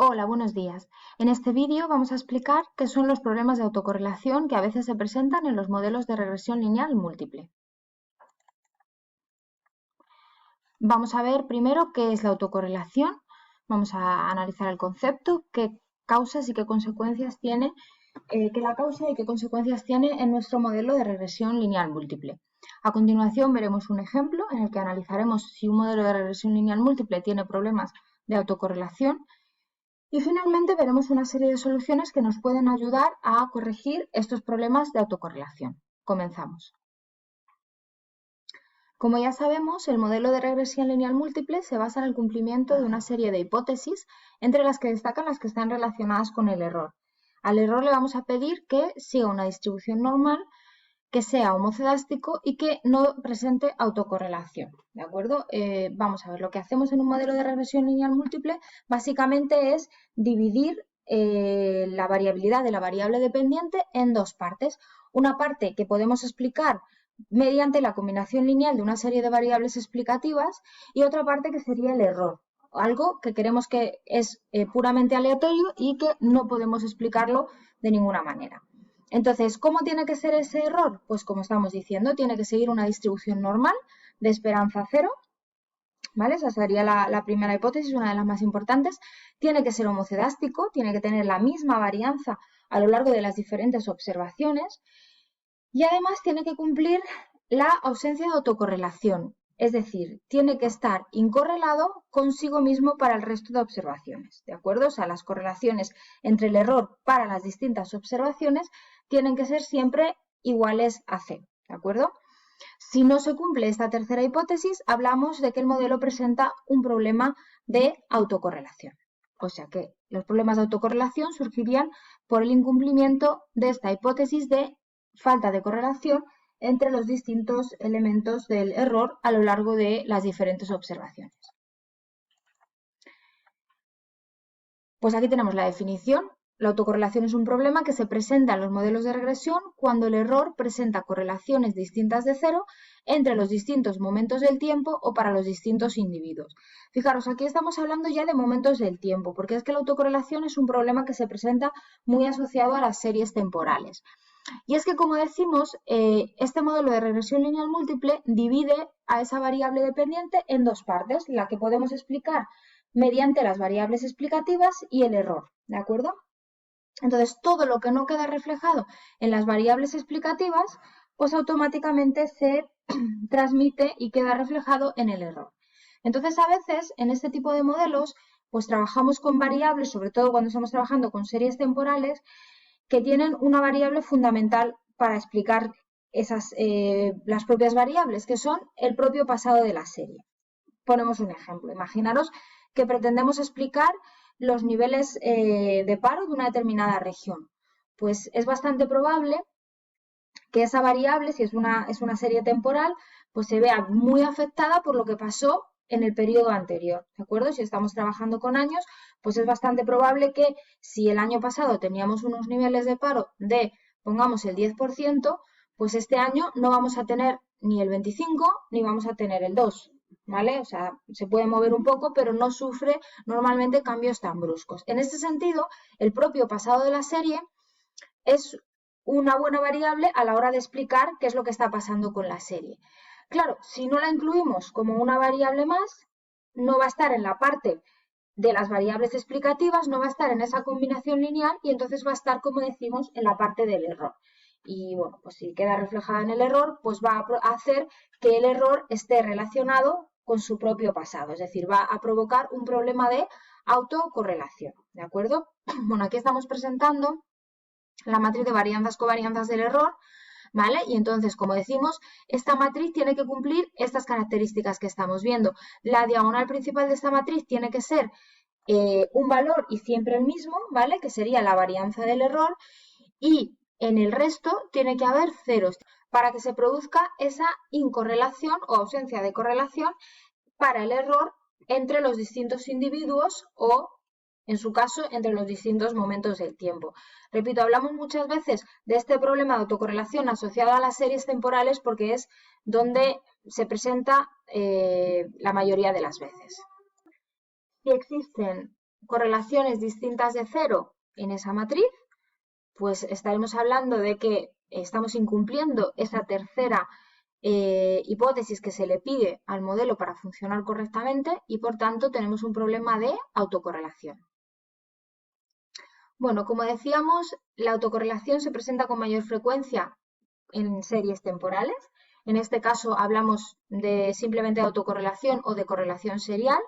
Hola, buenos días. En este vídeo vamos a explicar qué son los problemas de autocorrelación que a veces se presentan en los modelos de regresión lineal múltiple. Vamos a ver primero qué es la autocorrelación, vamos a analizar el concepto, qué causas y qué consecuencias tiene, qué la causa y qué consecuencias tiene en nuestro modelo de regresión lineal múltiple. A continuación veremos un ejemplo en el que analizaremos si un modelo de regresión lineal múltiple tiene problemas de autocorrelación. Y finalmente veremos una serie de soluciones que nos pueden ayudar a corregir estos problemas de autocorrelación. Comenzamos. Como ya sabemos, el modelo de regresión lineal múltiple se basa en el cumplimiento de una serie de hipótesis, entre las que destacan las que están relacionadas con el error. Al error le vamos a pedir que siga una distribución normal, que sea homocedástico y que no presente autocorrelación, ¿de acuerdo? Vamos a ver, lo que hacemos en un modelo de regresión lineal múltiple básicamente es dividir la variabilidad de la variable dependiente en dos partes. Una parte que podemos explicar mediante la combinación lineal de una serie de variables explicativas y otra parte que sería el error, algo que queremos que es puramente aleatorio y que no podemos explicarlo de ninguna manera. Entonces, ¿cómo tiene que ser ese error? Pues como estamos diciendo, tiene que seguir una distribución normal de esperanza cero, ¿vale? Esa sería la primera hipótesis, una de las más importantes. Tiene que ser homocedástico, tiene que tener la misma varianza a lo largo de las diferentes observaciones y además tiene que cumplir la ausencia de autocorrelación, es decir, tiene que estar incorrelado consigo mismo para el resto de observaciones, ¿de acuerdo? O sea, las correlaciones entre el error para las distintas observaciones tienen que ser siempre iguales a cero, ¿de acuerdo? Si no se cumple esta tercera hipótesis, hablamos de que el modelo presenta un problema de autocorrelación. O sea que los problemas de autocorrelación surgirían por el incumplimiento de esta hipótesis de falta de correlación entre los distintos elementos del error a lo largo de las diferentes observaciones. Pues aquí tenemos la definición. La autocorrelación es un problema que se presenta en los modelos de regresión cuando el error presenta correlaciones distintas de cero entre los distintos momentos del tiempo o para los distintos individuos. Fijaros, aquí estamos hablando ya de momentos del tiempo, porque es que la autocorrelación es un problema que se presenta muy asociado a las series temporales. Y es que, como decimos, este modelo de regresión lineal múltiple divide a esa variable dependiente en dos partes, la que podemos explicar mediante las variables explicativas y el error, ¿de acuerdo? Entonces, todo lo que no queda reflejado en las variables explicativas, pues automáticamente se transmite y queda reflejado en el error. Entonces, a veces, en este tipo de modelos, pues trabajamos con variables, sobre todo cuando estamos trabajando con series temporales, que tienen una variable fundamental para explicar las propias variables, que son el propio pasado de la serie. Ponemos un ejemplo. Imaginaros que pretendemos explicar los niveles de paro de una determinada región. Pues es bastante probable que esa variable, si es una serie temporal, pues se vea muy afectada por lo que pasó en el periodo anterior, ¿de acuerdo? Si estamos trabajando con años, pues es bastante probable que si el año pasado teníamos unos niveles de paro de, pongamos, el 10%, pues este año no vamos a tener ni el 25 ni vamos a tener el 2, ¿vale? O sea, se puede mover un poco, pero no sufre normalmente cambios tan bruscos. En este sentido, el propio pasado de la serie es una buena variable a la hora de explicar qué es lo que está pasando con la serie. Claro, si no la incluimos como una variable más, no va a estar en la parte de las variables explicativas, no va a estar en esa combinación lineal y entonces va a estar, como decimos, en la parte del error. Y bueno, pues si queda reflejada en el error, pues va a hacer que el error esté relacionado con su propio pasado, es decir, va a provocar un problema de autocorrelación, ¿de acuerdo? Bueno, aquí estamos presentando la matriz de varianzas covarianzas del error, ¿vale? Y entonces, como decimos, esta matriz tiene que cumplir estas características que estamos viendo. La diagonal principal de esta matriz tiene que ser un valor y siempre el mismo, ¿vale? Que sería la varianza del error y en el resto tiene que haber ceros para que se produzca esa incorrelación o ausencia de correlación para el error entre los distintos individuos o, en su caso, entre los distintos momentos del tiempo. Repito, hablamos muchas veces de este problema de autocorrelación asociado a las series temporales porque es donde se presenta la mayoría de las veces. Si existen correlaciones distintas de 0 en esa matriz, pues estaremos hablando de que estamos incumpliendo esa tercera hipótesis que se le pide al modelo para funcionar correctamente y por tanto tenemos un problema de autocorrelación. Bueno, como decíamos, la autocorrelación se presenta con mayor frecuencia en series temporales. En este caso hablamos de simplemente autocorrelación o de correlación serial,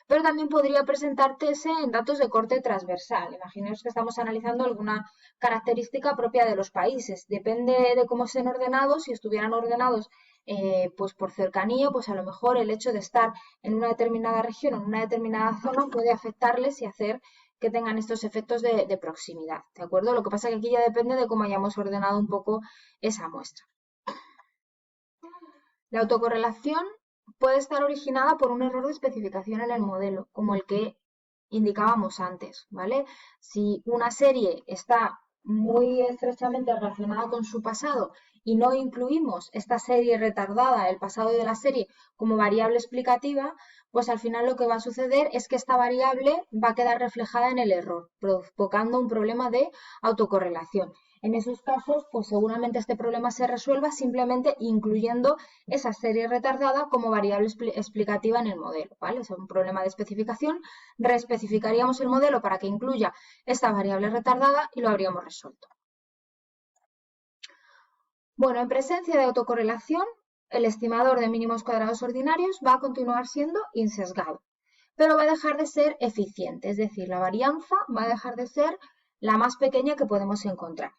pero también podría presentarse en datos de corte transversal. Imaginaos que estamos analizando alguna característica propia de los países. Depende de cómo estén ordenados. Si estuvieran ordenados pues por cercanía, pues a lo mejor el hecho de estar en una determinada región o en una determinada zona puede afectarles y hacer que tengan estos efectos de proximidad, ¿de acuerdo? Lo que pasa es que aquí ya depende de cómo hayamos ordenado un poco esa muestra. La autocorrelación puede estar originada por un error de especificación en el modelo, como el que indicábamos antes, ¿vale? Si una serie está muy estrechamente relacionada con su pasado y no incluimos esta serie retardada, el pasado de la serie, como variable explicativa, pues al final lo que va a suceder es que esta variable va a quedar reflejada en el error, provocando un problema de autocorrelación. En esos casos, pues seguramente este problema se resuelva simplemente incluyendo esa serie retardada como variable explicativa en el modelo, ¿vale? Es un problema de especificación, reespecificaríamos el modelo para que incluya esta variable retardada y lo habríamos resuelto. Bueno, en presencia de autocorrelación, el estimador de mínimos cuadrados ordinarios va a continuar siendo insesgado, pero va a dejar de ser eficiente, es decir, la varianza va a dejar de ser la más pequeña que podemos encontrar.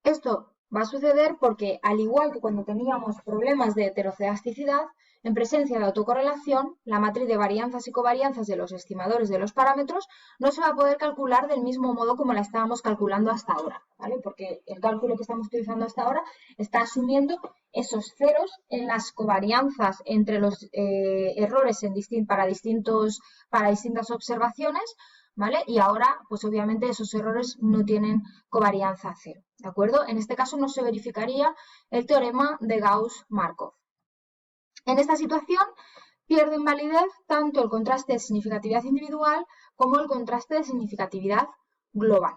Esto va a suceder porque, al igual que cuando teníamos problemas de heterocedasticidad, en presencia de autocorrelación, la matriz de varianzas y covarianzas de los estimadores de los parámetros no se va a poder calcular del mismo modo como la estábamos calculando hasta ahora, ¿vale? Porque el cálculo que estamos utilizando hasta ahora está asumiendo esos ceros en las covarianzas entre los errores para distintas observaciones, ¿vale? Y ahora, pues obviamente esos errores no tienen covarianza cero, ¿de acuerdo? En este caso no se verificaría el teorema de Gauss-Markov. En esta situación pierde en validez tanto el contraste de significatividad individual como el contraste de significatividad global.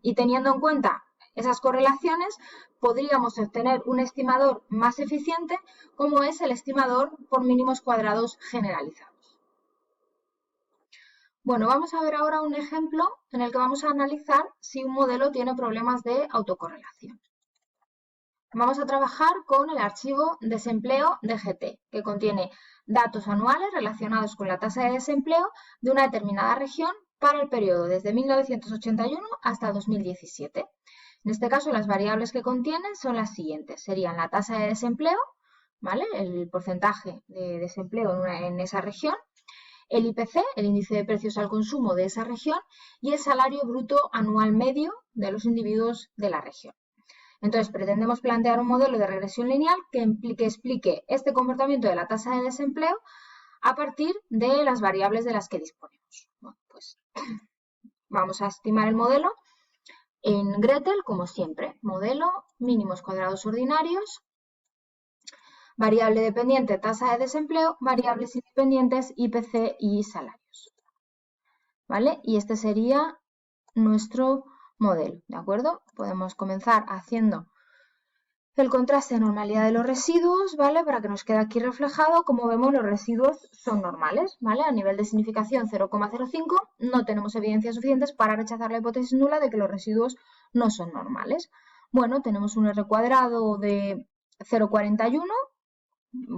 Y teniendo en cuenta esas correlaciones, podríamos obtener un estimador más eficiente como es el estimador por mínimos cuadrados generalizados. Bueno, vamos a ver ahora un ejemplo en el que vamos a analizar si un modelo tiene problemas de autocorrelación. Vamos a trabajar con el archivo desempleo DGT, que contiene datos anuales relacionados con la tasa de desempleo de una determinada región para el periodo desde 1981 hasta 2017. En este caso, las variables que contienen son las siguientes. Serían la tasa de desempleo, ¿vale? El porcentaje de desempleo en esa región, el IPC, el índice de precios al consumo de esa región, y el salario bruto anual medio de los individuos de la región. Entonces, pretendemos plantear un modelo de regresión lineal que explique este comportamiento de la tasa de desempleo a partir de las variables de las que disponemos. Bueno, pues vamos a estimar el modelo en Gretel, como siempre. Modelo, mínimos cuadrados ordinarios, variable dependiente, tasa de desempleo, variables independientes, IPC y salarios. ¿Vale? Y este sería nuestro modelo, ¿de acuerdo? Podemos comenzar haciendo el contraste de normalidad de los residuos, ¿vale? Para que nos quede aquí reflejado, como vemos, los residuos son normales, ¿vale? A nivel de significación 0,05, no tenemos evidencias suficientes para rechazar la hipótesis nula de que los residuos no son normales. Bueno, tenemos un R cuadrado de 0,41,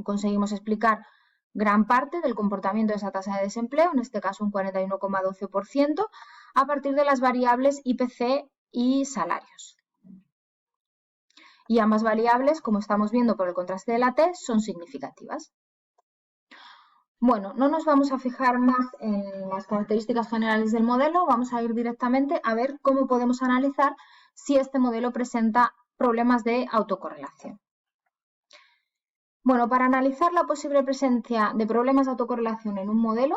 conseguimos explicar gran parte del comportamiento de esa tasa de desempleo, en este caso un 41,12%, a partir de las variables IPC y salarios. Y ambas variables, como estamos viendo por el contraste de la T, son significativas. Bueno, no nos vamos a fijar más en las características generales del modelo, vamos a ir directamente a ver cómo podemos analizar si este modelo presenta problemas de autocorrelación. Bueno, para analizar la posible presencia de problemas de autocorrelación en un modelo,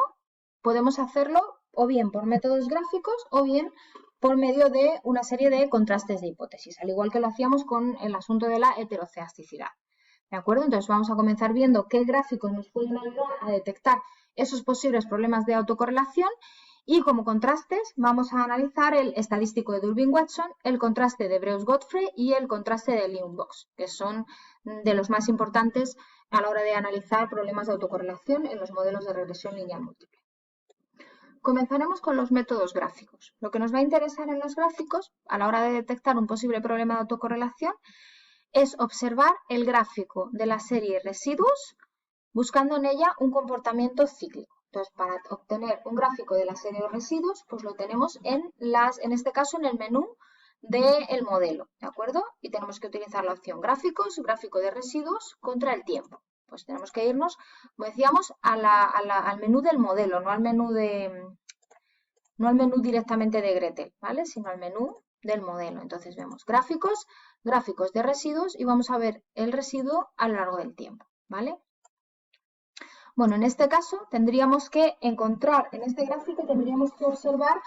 podemos hacerlo o bien por métodos gráficos o bien por medio de una serie de contrastes de hipótesis, al igual que lo hacíamos con el asunto de la heterocedasticidad. ¿De acuerdo? Entonces vamos a comenzar viendo qué gráficos nos pueden ayudar a detectar esos posibles problemas de autocorrelación y como contrastes vamos a analizar el estadístico de Durbin-Watson, el contraste de Breus-Godfrey y el contraste de Leung-Box, que son de los más importantes a la hora de analizar problemas de autocorrelación en los modelos de regresión lineal múltiple. Comenzaremos con los métodos gráficos. Lo que nos va a interesar en los gráficos a la hora de detectar un posible problema de autocorrelación es observar el gráfico de la serie residuos buscando en ella un comportamiento cíclico. Entonces, para obtener un gráfico de la serie de residuos, pues lo tenemos en este caso en el menú del modelo, ¿de acuerdo? Y tenemos que utilizar la opción gráficos, gráfico de residuos contra el tiempo. Pues tenemos que irnos, como decíamos, al menú del modelo, no al menú directamente de Gretel, ¿vale? Sino al menú del modelo. Entonces vemos gráficos, gráficos de residuos y vamos a ver el residuo a lo largo del tiempo, ¿vale? Bueno, en este caso tendríamos que encontrar, en este gráfico tendríamos que observar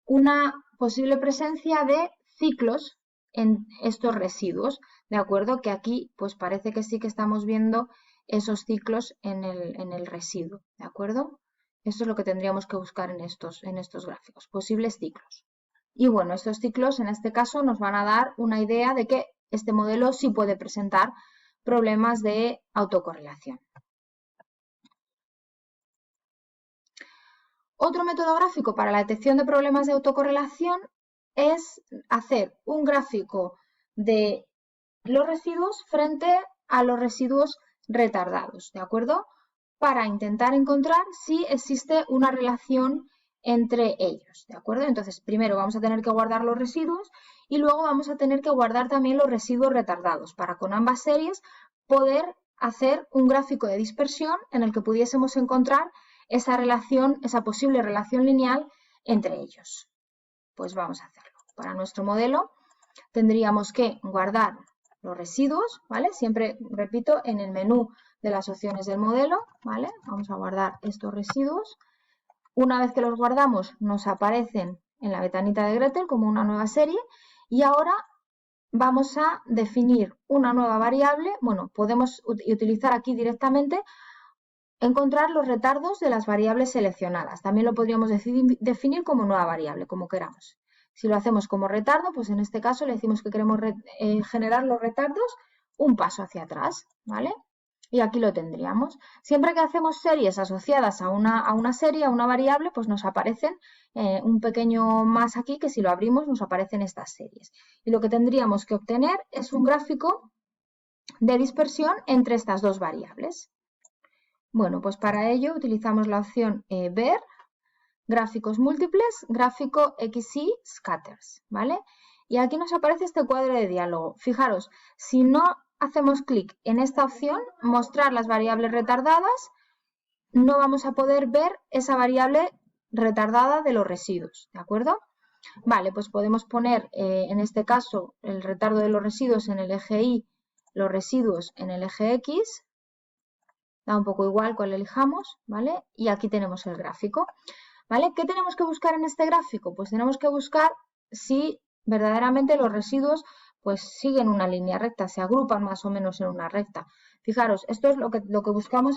una posible presencia de ciclos en estos residuos, ¿de acuerdo? Que aquí pues parece que sí que estamos viendo esos ciclos en el residuo, ¿de acuerdo? Esto es lo que tendríamos que buscar en estos gráficos, posibles ciclos. Y bueno, estos ciclos en este caso nos van a dar una idea de que este modelo sí puede presentar problemas de autocorrelación. Otro método gráfico para la detección de problemas de autocorrelación es hacer un gráfico de los residuos frente a los residuos retardados, ¿de acuerdo? Para intentar encontrar si existe una relación entre ellos, ¿de acuerdo? Entonces, primero vamos a tener que guardar los residuos y luego vamos a tener que guardar también los residuos retardados para con ambas series poder hacer un gráfico de dispersión en el que pudiésemos encontrar esa relación, esa posible relación lineal entre ellos. Pues vamos a hacerlo. Para nuestro modelo tendríamos que guardar los residuos, ¿vale? Siempre, repito, en el menú de las opciones del modelo, ¿vale? Vamos a guardar estos residuos. Una vez que los guardamos, nos aparecen en la ventanita de Gretel como una nueva serie y ahora vamos a definir una nueva variable. Bueno, podemos utilizar aquí directamente encontrar los retardos de las variables seleccionadas. También lo podríamos definir como nueva variable, como queramos. Si lo hacemos como retardo, pues en este caso le decimos que queremos generar los retardos un paso hacia atrás, ¿vale? Y aquí lo tendríamos. Siempre que hacemos series asociadas a una serie, a una variable, pues nos aparecen un pequeño más aquí que si lo abrimos nos aparecen estas series. Y lo que tendríamos que obtener es un gráfico de dispersión entre estas dos variables. Bueno, pues para ello utilizamos la opción ver, gráficos múltiples, gráfico XY scatters, ¿vale? Y aquí nos aparece este cuadro de diálogo. Fijaros, si no hacemos clic en esta opción, mostrar las variables retardadas, no vamos a poder ver esa variable retardada de los residuos, ¿de acuerdo? Vale, pues podemos poner en este caso el retardo de los residuos en el eje Y, los residuos en el eje X. Da un poco igual cuál elijamos, ¿vale? Y aquí tenemos el gráfico, ¿vale? ¿Qué tenemos que buscar en este gráfico? Pues tenemos que buscar si verdaderamente los residuos pues siguen una línea recta, se agrupan más o menos en una recta. Fijaros, esto es lo que buscamos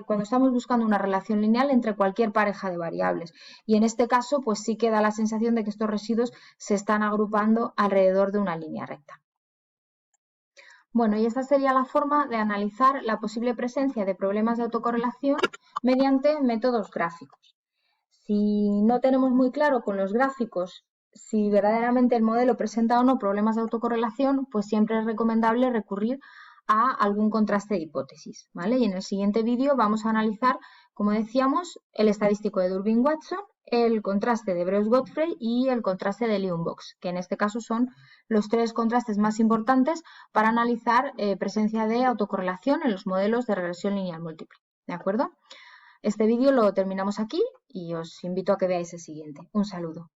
cuando estamos buscando una relación lineal entre cualquier pareja de variables. Y en este caso, pues sí que da la sensación de que estos residuos se están agrupando alrededor de una línea recta. Bueno, y esta sería la forma de analizar la posible presencia de problemas de autocorrelación mediante métodos gráficos. Si no tenemos muy claro con los gráficos si verdaderamente el modelo presenta o no problemas de autocorrelación, pues siempre es recomendable recurrir a algún contraste de hipótesis, ¿vale? Y en el siguiente vídeo vamos a analizar, como decíamos, el estadístico de Durbin-Watson, el contraste de Breus-Godfrey y el contraste de Leung-Box, que en este caso son los tres contrastes más importantes para analizar presencia de autocorrelación en los modelos de regresión lineal múltiple, ¿de acuerdo? Este vídeo lo terminamos aquí y os invito a que veáis el siguiente. Un saludo.